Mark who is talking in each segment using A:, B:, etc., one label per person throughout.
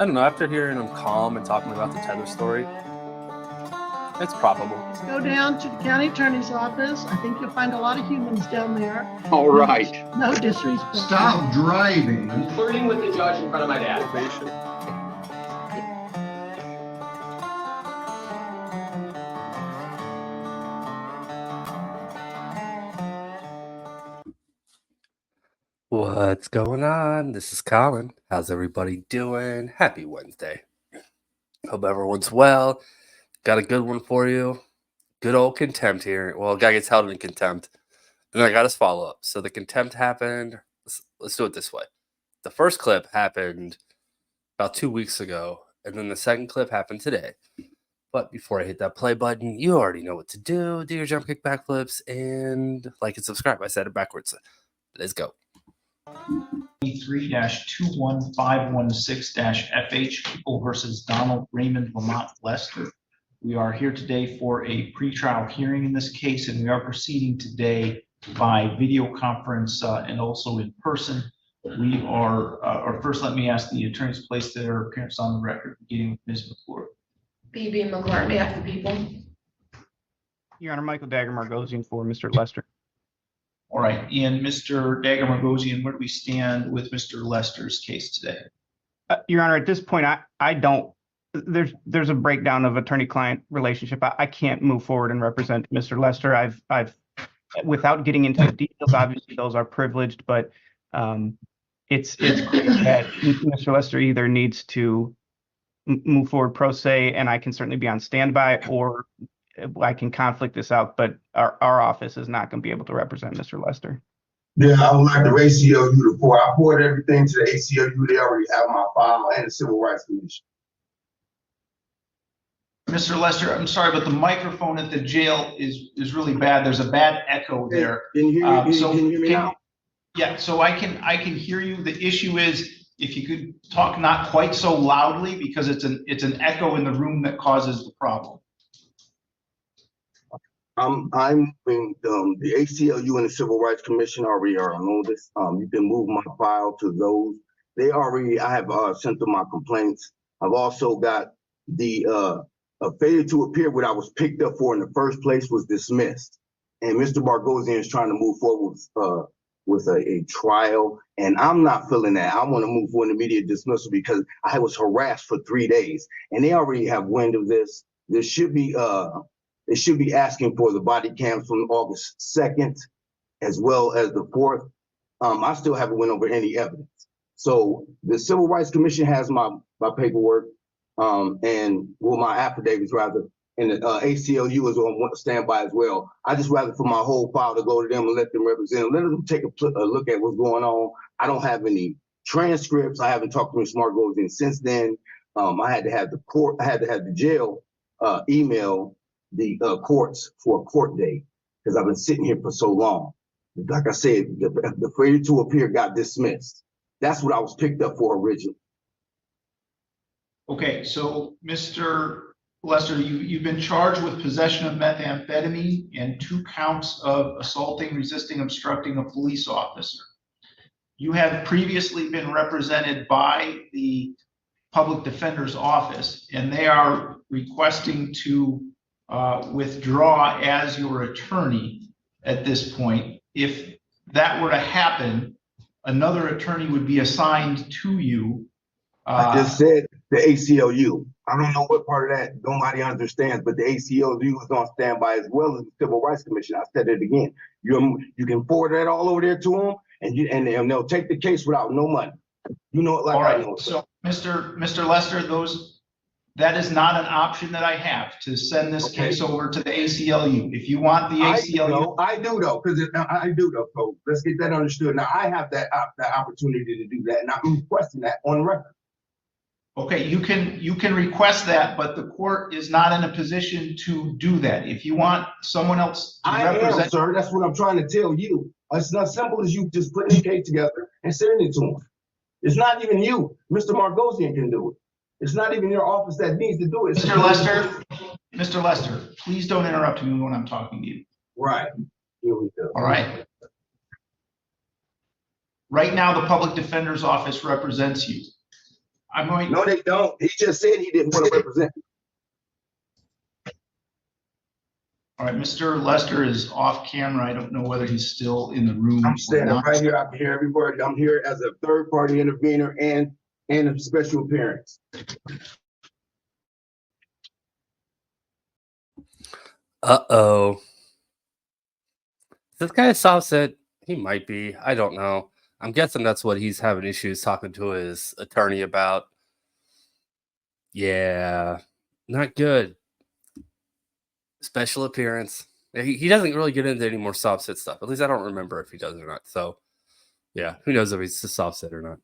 A: I don't know. After hearing him calm and talking about the tether story, it's probable.
B: Go down to the county attorney's office. I think you'll find a lot of humans down there.
C: All right.
B: No disrespect.
D: Stop driving.
C: I'm flirting with the judge in front of my dad.
A: What's going on? This is Colin. How's everybody doing? Happy Wednesday. Hope everyone's well. Got a good one for you. Good old contempt here. Well, a guy gets held in contempt. Then I got his follow-up. So the contempt happened. Let's do it this way. The first clip happened about 2 weeks ago, and then the second clip happened today. But before I hit that play button, you already know what to do. Do your jump kick backflips and like and subscribe. I said it backwards. Let's go.
E: 3-21516-FH, People versus Donald Raymond Lamont Lester. We are here today for a pretrial hearing in this case, and we are proceeding today by video conference and also in person. We are, or first let me ask the attorneys to place their appearance on the record, beginning with Ms. McClure.
F: B.B. McClure, on behalf of the people.
G: Your Honor, Michael Dagger-Margosian for Mr. Lester.
E: All right, and Mr. Dagger-Margosian, where do we stand with Mr. Lester's case today?
G: Your Honor, at this point, I don't, there's a breakdown of attorney-client relationship. I can't move forward and represent Mr. Lester. I've, without getting into the details, obviously those are privileged, but it's clear that Mr. Lester either needs to move forward pro se, and I can certainly be on standby, or I can conflict this out, but our office is not going to be able to represent Mr. Lester.
D: Yeah, I would like the ACLU to report. I poured everything to the ACLU. They already have my file and the Civil Rights Commission.
E: Mr. Lester, I'm sorry, but the microphone at the jail is really bad. There's a bad echo there.
D: Can you hear me? Can you hear me now?
E: Yeah, so I can hear you. The issue is if you could talk not quite so loudly, because it's an echo in the room that causes the problem.
D: I'm in the ACLU and the Civil Rights Commission already are on this. You can move my file to those. They already, I have sent them my complaints. I've also got the failure to appear, what I was picked up for in the first place, was dismissed. And Mr. Margosian is trying to move forward with a trial, and I'm not feeling that. I want to move for an immediate dismissal because I was harassed for 3 days, and they already have wind of this. There should be they should be asking for the body cams from August 2nd, as well as the 4th. I still haven't went over any evidence. So the Civil Rights Commission has my paperwork, and well, my affidavits rather, and the ACLU is on standby as well. I just rather for my whole file to go to them and let them represent them, let them take a look at what's going on. I don't have any transcripts. I haven't talked to Mr. Margosian since then. I had to have the jail email the courts for a court date because I've been sitting here for so long. Like I said, the failure to appear got dismissed. That's what I was picked up for originally.
E: Okay, so Mr. Lester, you've been charged with possession of methamphetamine and 2 counts of assaulting, resisting, obstructing a police officer. You have previously been represented by the Public Defender's Office, and they are requesting to withdraw as your attorney at this point. If that were to happen, another attorney would be assigned to you.
D: I just said the ACLU. I don't know what part of that nobody understands, but the ACLU is on standby as well as the Civil Rights Commission. I said it again. You can forward that all over there to them, and they'll take the case without no money. You know it like
E: all right.
D: I know.
E: So Mr. Lester, that is not an option that I have to send this case over to the ACLU. If you want the ACLU,
D: I do though, because I do though. So let's get that understood. Now I have that opportunity to do that, and I'm requesting that on record.
E: Okay, you can request that, but the court is not in a position to do that. If you want someone else to represent,
D: am, sir. That's what I'm trying to tell you. It's not simple as you just putting the case together and sending it to them. It's not even you. Mr. Margosian can do it. It's not even your office that needs to do it.
E: Mr. Lester, please don't interrupt me when I'm talking to you.
D: Right. Here we go.
E: All right. Right now, the Public Defender's Office represents you. I'm going.
D: No, they don't. He just said he didn't want to represent.
E: All right, Mr. Lester is off camera. I don't know whether he's still in the room.
D: I'm
E: or
D: standing
E: not.
D: right here. I can hear everybody. I'm here as a third party intervener and a special appearance.
A: Uh-oh. This guy a soft set? He might be. I don't know. I'm guessing that's what he's having issues talking to his attorney about. Yeah, not good. Special appearance. He doesn't really get into any more soft sit stuff. At least I don't remember if he does or not. So, yeah, who knows if he's a soft sit or not.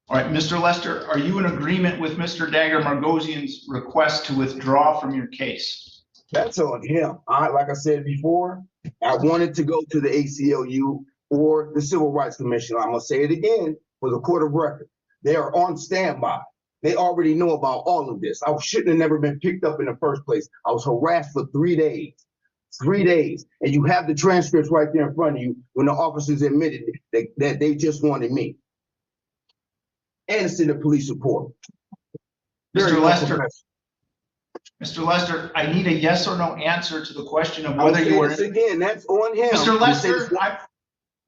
E: All right, Mr. Lester, are you in agreement with Mr. Dagger Margosian's request to withdraw from your case?
D: That's on him. Like I said before, I wanted to go to the ACLU or the Civil Rights Commission. I'm going to say it again for the court of record. They are on standby. They already know about all of this. I shouldn't have never been picked up in the first place. I was harassed for 3 days. 3 days. And you have the transcripts right there in front of you when the officers admitted that they just wanted me. And it's in the police report.
E: Mr. Lester, I need a yes or no answer to the question of whether you are.
D: Again, that's on him.
E: Mr. Lester,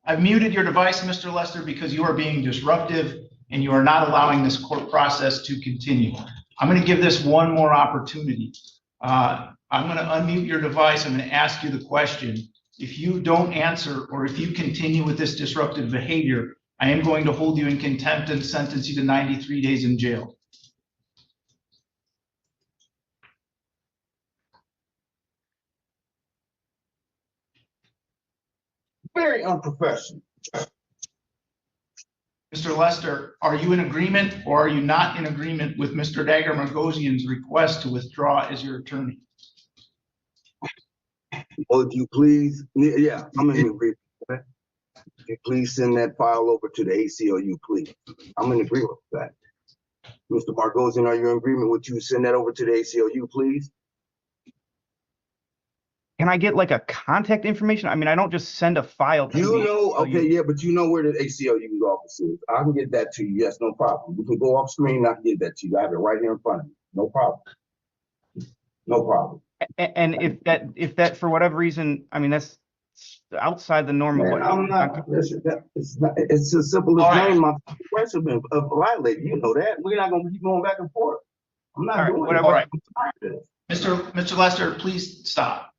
E: I've muted your device, Mr. Lester, because you are being disruptive and you are not allowing this court process to continue. I'm going to give this one more opportunity. I'm going to unmute your device. I'm going to ask you the question. If you don't answer or if you continue with this disruptive behavior, I am going to hold you in contempt and sentence you to 93 days in jail.
D: Very unprofessional.
E: Mr. Lester, are you in agreement or are you not in agreement with Mr. Dagger Margosian's request to withdraw as your attorney?
D: Well, if you please, yeah, I'm in agreement. If you please send that file over to the ACLU, please. I'm in agreement with that. Mr. Margosian, are you in agreement with you send that over to the ACLU, please?
G: Can I get like a contact information? I mean, I don't just send a file to
D: You
G: the
D: know,
G: ACLU.
D: okay, yeah, but you know where the ACLU's office is. I can get that to you. Yes, no problem. You can go off screen and I can get that to you. I have it right here in front of you. No problem. No problem.
G: And if that for whatever reason, I mean, that's outside the norm of
D: Man,
G: what
D: I'm not. It's as simple as
E: All right.
D: name my rights have been violated. You know that. We're not gonna keep going back and forth. I'm not doing
G: whatever.
D: it.
E: All right.
D: I'm tired of this.
E: Mr. Lester, please stop.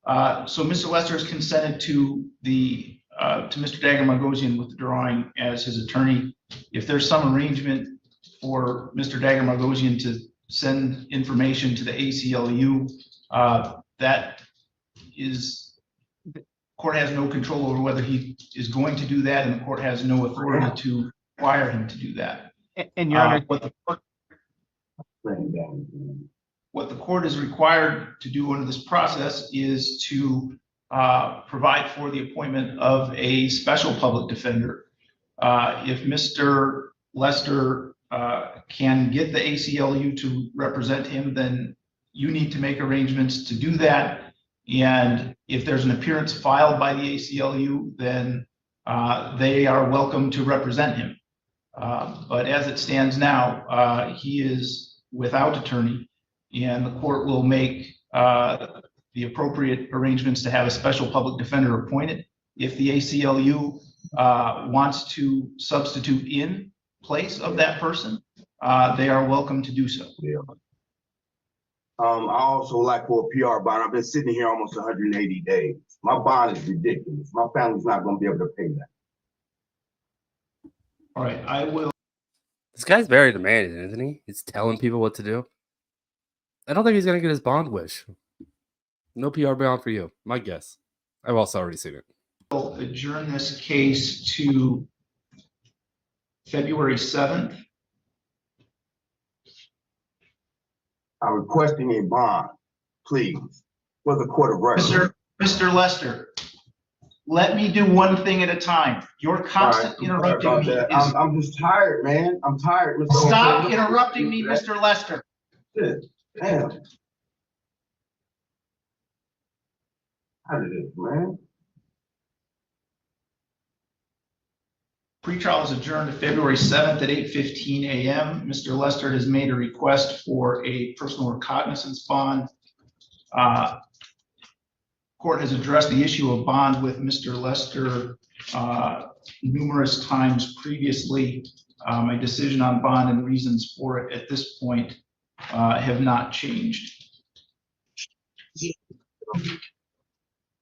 E: So Mr. Lester has consented to Mr. Dagger Margosian withdrawing as his attorney. If there's some arrangement for Mr. Dagger Margosian to send information to the ACLU, that is, the court has no control over whether he is going to do that, and the court has no authority to require him to do that.
G: And Your Honor,
E: What the court is required to do under this process is to provide for the appointment of a special public defender. If Mr. Lester can get the ACLU to represent him, then you need to make arrangements to do that. And if there's an appearance filed by the ACLU, then they are welcome to represent him. But as it stands now, he is without attorney, and the court will make the appropriate arrangements to have a special public defender appointed. If the ACLU wants to substitute in place of that person, they are welcome to do so.
D: Yeah. I also like for a PR bond. I've been sitting here almost 180 days. My bond is ridiculous. My family's not going to be able to pay that.
E: All right, I will.
A: This guy's very demanding, isn't he? He's telling people what to do. I don't think he's going to get his bond wish. No PR bond for you. My guess. I've also already seen it.
E: Adjourn this case to February 7th.
D: I'm requesting a bond, please, for the court of record.
E: Mr. Lester, let me do one thing at a time. You're constantly interrupting me.
D: I'm just tired, man. I'm tired. Mr.
E: Stop interrupting me, Mr. Lester.
D: Damn. How did this, man?
E: Pretrial is adjourned to February 7th at 8:15 a.m. Mr. Lester has made a request for a personal recognizance bond. Court has addressed the issue of bond with Mr. Lester numerous times previously. My decision on bond and reasons for it at this point have not changed.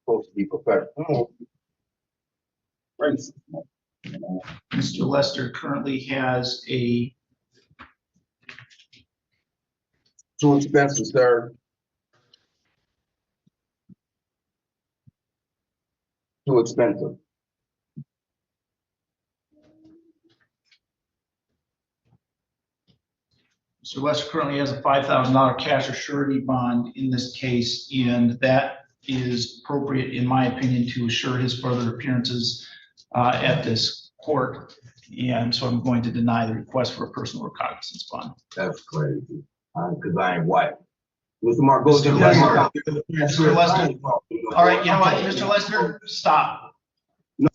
D: Supposed to be professional.
E: Mr. Lester currently has a
D: Too expensive, sir. Too expensive.
E: Mr. Lester currently has a $5,000 cash or surety bond in this case, and that is appropriate, in my opinion, to assure his further appearances at this court. And so I'm going to deny the request for a personal recognizance bond.
D: That's crazy. Because I ain't white. Mr. Mark, go
E: Mr.
D: to
E: Mr. Lester. All right, you know what, Mr. Lester, stop.
D: No.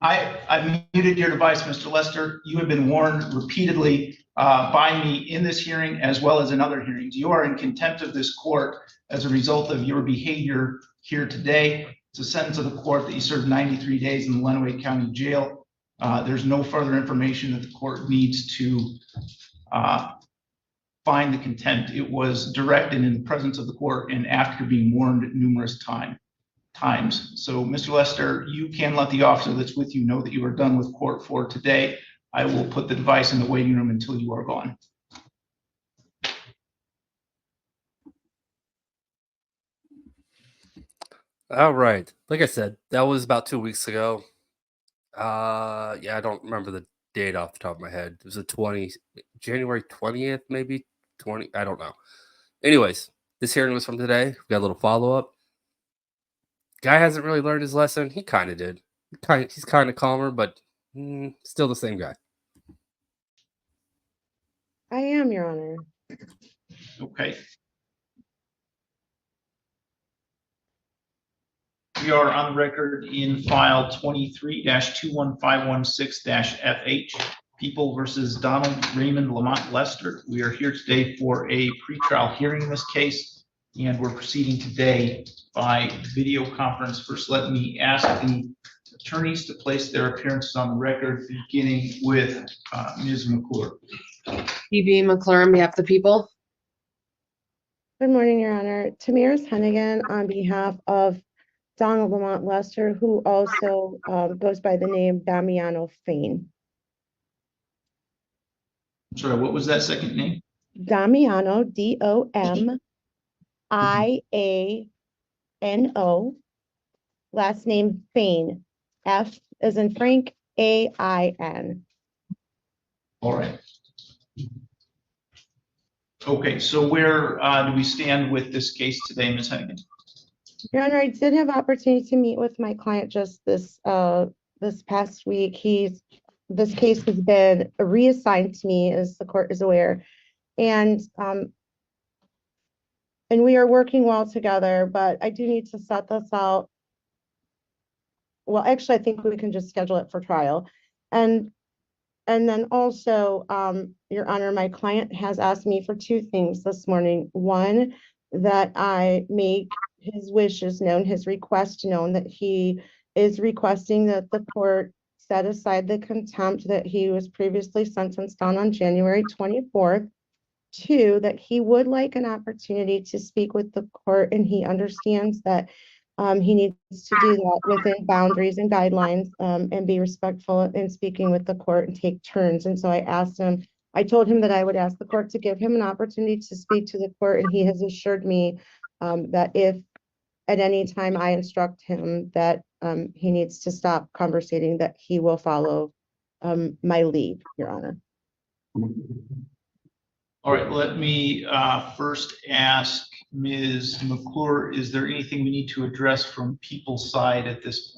E: I've muted your device, Mr. Lester. You have been warned repeatedly by me in this hearing as well as in other hearings. You are in contempt of this court as a result of your behavior here today. It's a sentence of the court that you served 93 days in the Lenawee County Jail. There's no further information that the court needs to find the contempt. It was directed in the presence of the court and after being warned numerous times. So, Mr. Lester, you can let the officer that's with you know that you are done with court for today. I will put the device in the waiting room until you are gone.
A: All right. Like I said, that was about 2 weeks ago. Yeah, I don't remember the date off the top of my head. It was January 20th, maybe 20. I don't know. Anyways, this hearing was from today. We got a little follow-up. Guy hasn't really learned his lesson. He kind of did. He's kind of calmer, but still the same guy.
H: I am, Your Honor.
E: Okay. We are on the record in file 23-21516-FH, People versus Donald Raymond Lamont Lester. We are here today for a pretrial hearing in this case, and we're proceeding today by video conference. First, let me ask the attorneys to place their appearances on the record, beginning with Ms. McClure.
F: PB McClure on behalf of the people.
H: Good morning, Your Honor. Tamiris Hennigan on behalf of Donald Lamont Lester, who also goes by the name Damiano Fain.
E: I'm sorry, what was that second name?
H: Damiano, D-O-M-I-A-N-O. Last name Fain, F as in Frank, A-I-N.
E: All right. Okay, so where do we stand with this case today, Ms. Hennigan?
H: Your Honor, I did have opportunity to meet with my client just this past week. This case has been reassigned to me, as the court is aware, and we are working well together. But I do need to set this out. Well, actually, I think we can just schedule it for trial, and then also, Your Honor, my client has asked me for two things this morning. One, that I make his wishes known, his request known, that he is requesting that the court set aside the contempt that he was previously sentenced on January 24th. Two, that he would like an opportunity to speak with the court, and he understands that he needs to do that within boundaries and guidelines, and be respectful in speaking with the court and take turns. And so I told him that I would ask the court to give him an opportunity to speak to the court, and he has assured me that if at any time I instruct him that he needs to stop conversating, that he will follow my lead, Your Honor.
E: All right, let me first ask Ms. McClure, is there anything we need to address from people's side at this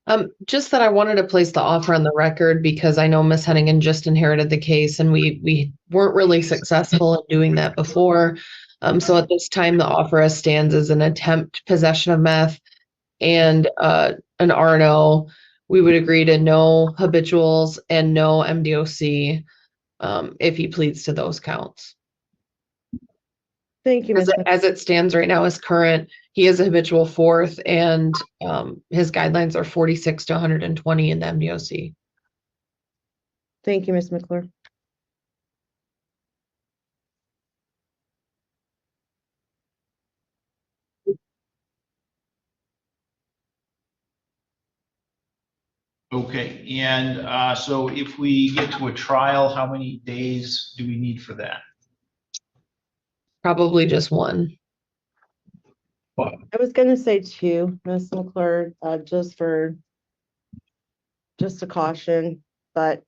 E: point?
F: Just that I wanted to place the offer on the record because I know Ms. Hennigan just inherited the case and we weren't really successful in doing that before. So at this time, the offer as stands as an attempt possession of meth and an RNO. we would agree to no habituals and no MDOC if he pleads to those counts.
H: Thank you,
F: As
H: Ms.
F: as it stands right now, as current, he is a habitual fourth, and his guidelines are 46 to 120 in the MDOC.
H: Thank you, Ms. McClure.
E: Okay, and so if we get to a trial, how many days do we need for that?
F: Probably just one.
H: I was gonna say 2, Ms. McClure, just a caution, but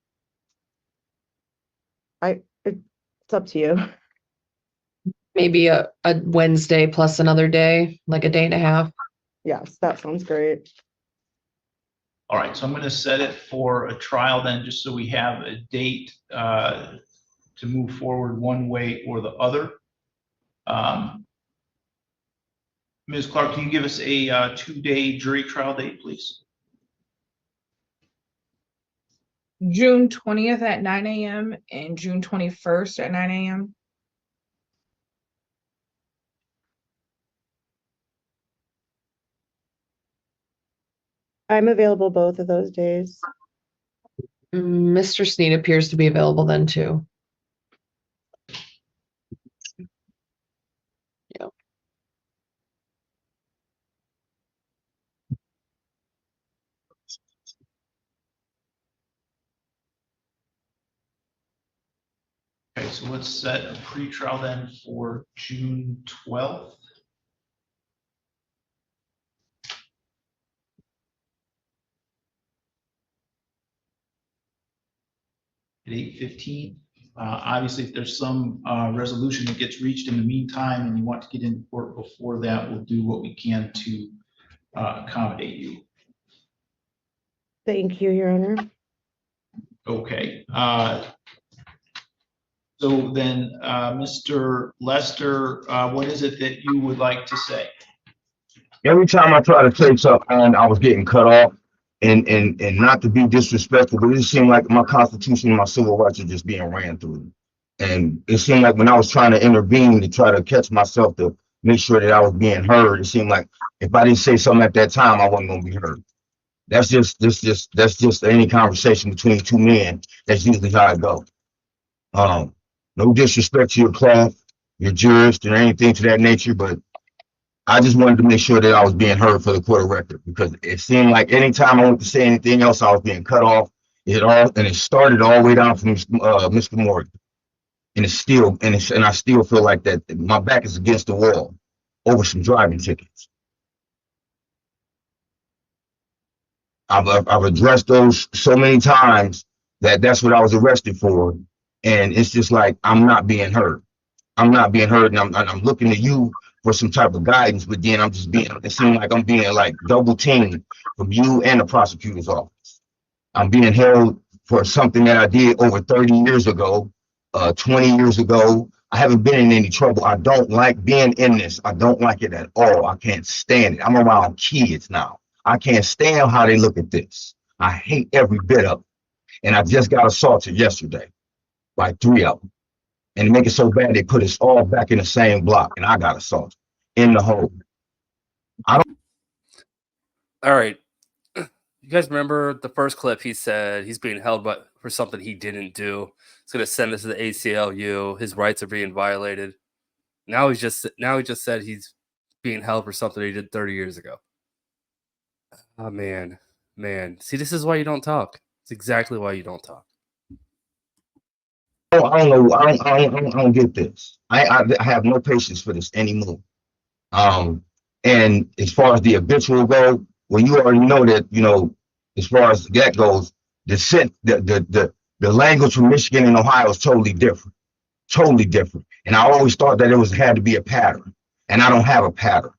H: it's up to you.
F: Maybe a Wednesday plus another day, like a day and a half.
H: Yes, that sounds great.
E: All right, so I'm going to set it for a trial then, just so we have a date to move forward one way or the other. Ms. Clark, can you give us a 2-day jury trial date, please?
I: June 20th at 9 a.m. and June 21st at 9 a.m.
H: I'm available both of those days.
F: Mr. Sneed appears to be available then too. Yeah.
E: Okay, so let's set a pretrial then for June 12th. At 8:15. Obviously, if there's some resolution that gets reached in the meantime and you want to get into court before that, we'll do what we can to accommodate you.
H: Thank you, Your Honor.
E: Okay. So then, Mr. Lester, what is it that you would like to say?
J: Every time I try to say something, I was getting cut off, and not to be disrespectful, but it seemed like my Constitution and my civil rights are just being ran through. And it seemed like when I was trying to intervene to try to catch myself to make sure that I was being heard, it seemed like if I didn't say something at that time, I wasn't going to be heard. That's just any conversation between two men. That's usually how it goes. No disrespect to your craft, your jurist, or anything to that nature, but I just wanted to make sure that I was being heard for the court of record, because it seemed like anytime I went to say anything else, I was being cut off. It started all the way down from Mr. Morgan, and I still feel like that my back is against the wall over some driving tickets. I've addressed those so many times that's what I was arrested for, and it's just like I'm not being heard. I'm not being heard, and I'm looking to you for some type of guidance, but then it seems like I'm being like double teamed from you and the prosecutor's office. I'm being held for something that I did over 30 years ago, 20 years ago. I haven't been in any trouble. I don't like being in this. I don't like it at all. I can't stand it. I'm around kids now. I can't stand how they look at this. I hate every bit of it. And I just got assaulted yesterday by 3 of them. And make it so bad, they put us all back in the same block, and I got assaulted in the hole.
A: All right. You guys remember the first clip? He said he's being held for something he didn't do. He's going to send us to the ACLU. His rights are being violated. Now he just said he's being held for something he did 30 years ago. Oh, man. See, this is why you don't talk. It's exactly why you don't talk.
J: I don't know. I don't get this. I have no patience for this anymore. And as far as the habitual go, well, you already know that, as far as that goes, the language from Michigan and Ohio is totally different. And I always thought that had to be a pattern, and I don't have a pattern.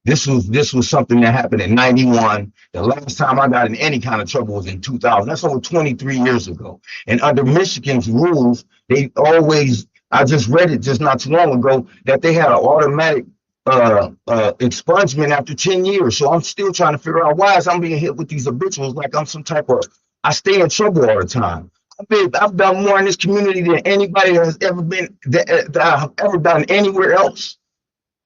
J: This was something that happened in 91. The last time I got in any kind of trouble was in 2000. That's over 23 years ago. And under Michigan's rules, I just read it just not too long ago, that they had an automatic expungement after 10 years. So I'm still trying to figure out why is I'm being hit with these habituals like I'm some type of, I stay in trouble all the time. I've done more in this community than anybody has ever been, that I've ever done anywhere else.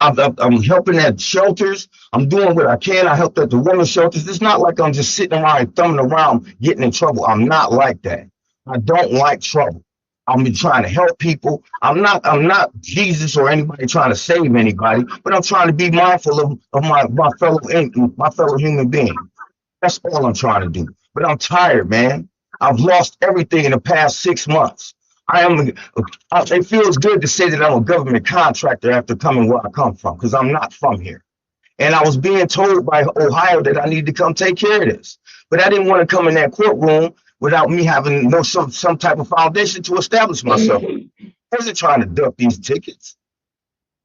J: I'm helping at shelters. I'm doing what I can. I helped at the women's shelters. It's not like I'm just sitting around and thumbing around getting in trouble. I'm not like that. I don't like trouble. I'm been trying to help people. I'm not Jesus or anybody trying to save anybody, but I'm trying to be mindful of my fellow human being. That's all I'm trying to do. But I'm tired, man. I've lost everything in the past 6 months. It feels good to say that I'm a government contractor after coming where I come from, because I'm not from here. And I was being told by Ohio that I need to come take care of this. But I didn't want to come in that courtroom without me having some type of foundation to establish myself. I wasn't trying to duck these tickets.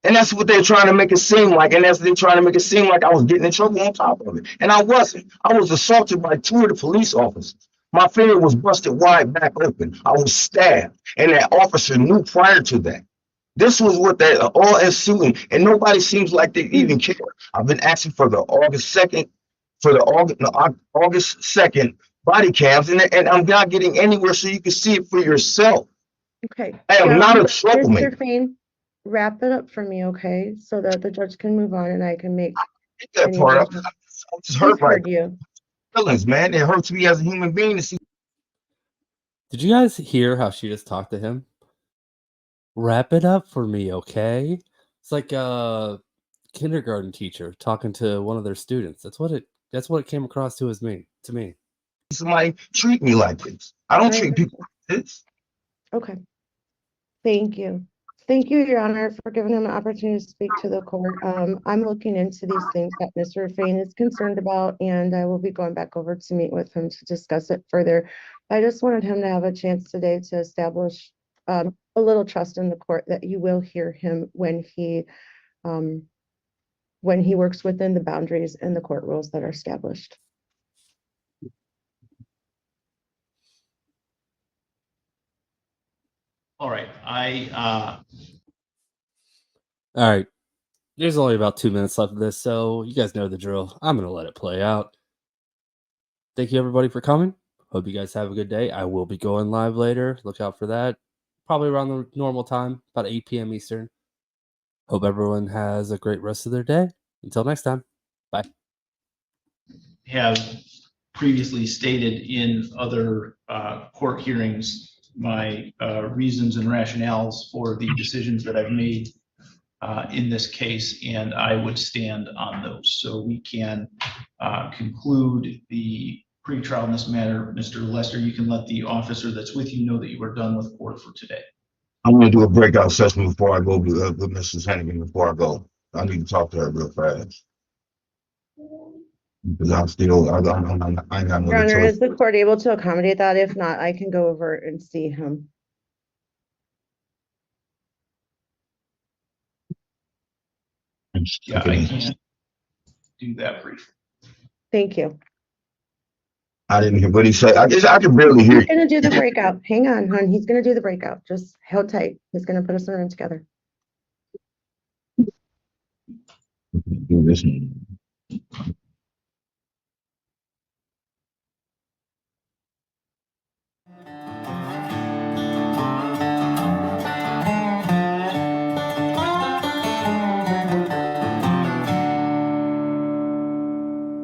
J: And that's what they're trying to make it seem like. And they're trying to make it seem like I was getting in trouble on top of it. And I wasn't. I was assaulted by 2 of the police officers. My finger was busted wide back open. I was stabbed. And that officer knew prior to that. This was what they all is suing. And nobody seems like they even care. I've been asking for the August 2nd, August 2nd body cams, and I'm not getting anywhere so you can see it for yourself.
H: Okay.
J: I am not a troublemaker.
H: Mr. Fain, wrap it up for me, okay? So that the judge can move on and I can make
J: That
H: any
J: part, I'm
H: adjustments.
J: just hurt
H: He's
J: right
H: heard you.
J: feelings, man. It hurts me as a human being to see.
A: Did you guys hear how she just talked to him? Wrap it up for me, okay? It's like a kindergarten teacher talking to one of their students. That's what it came across to me.
J: Somebody treat me like this. I don't treat people like this.
H: Okay. Thank you. Thank you, Your Honor, for giving him an opportunity to speak to the court. I'm looking into these things that Mr. Fain is concerned about, and I will be going back over to meet with him to discuss it further. I just wanted him to have a chance today to establish a little trust in the court that you will hear him when he works within the boundaries and the court rules that are established.
E: All right,
A: All right. There's only about 2 minutes left of this, so you guys know the drill. I'm going to let it play out. Thank you, everybody, for coming. Hope you guys have a good day. I will be going live later. Look out for that. Probably around the normal time, about 8 p.m. Eastern. Hope everyone has a great rest of their day. Until next time. Bye.
E: have previously stated in other court hearings my reasons and rationales for the decisions that I've made in this case, and I would stand on those. So we can conclude the pretrial in this matter. Mr. Lester, you can let the officer that's with you know that you are done with court for today.
J: I'm going to do a breakout session before I go with Mrs. Hennigan before I go. I need to talk to her real fast. Because I'm still, I ain't got no
H: Your Honor,
J: choice.
H: is the court able to accommodate that? If not, I can go over and see him.
E: Yeah, I can't do that briefly.
H: Thank you.
J: I didn't hear what he said. I guess I can barely hear
H: He's gonna do the breakout. Hang on, hon. He's gonna do the breakout. Just hold tight. He's gonna put us in a room together.
J: you. Do this.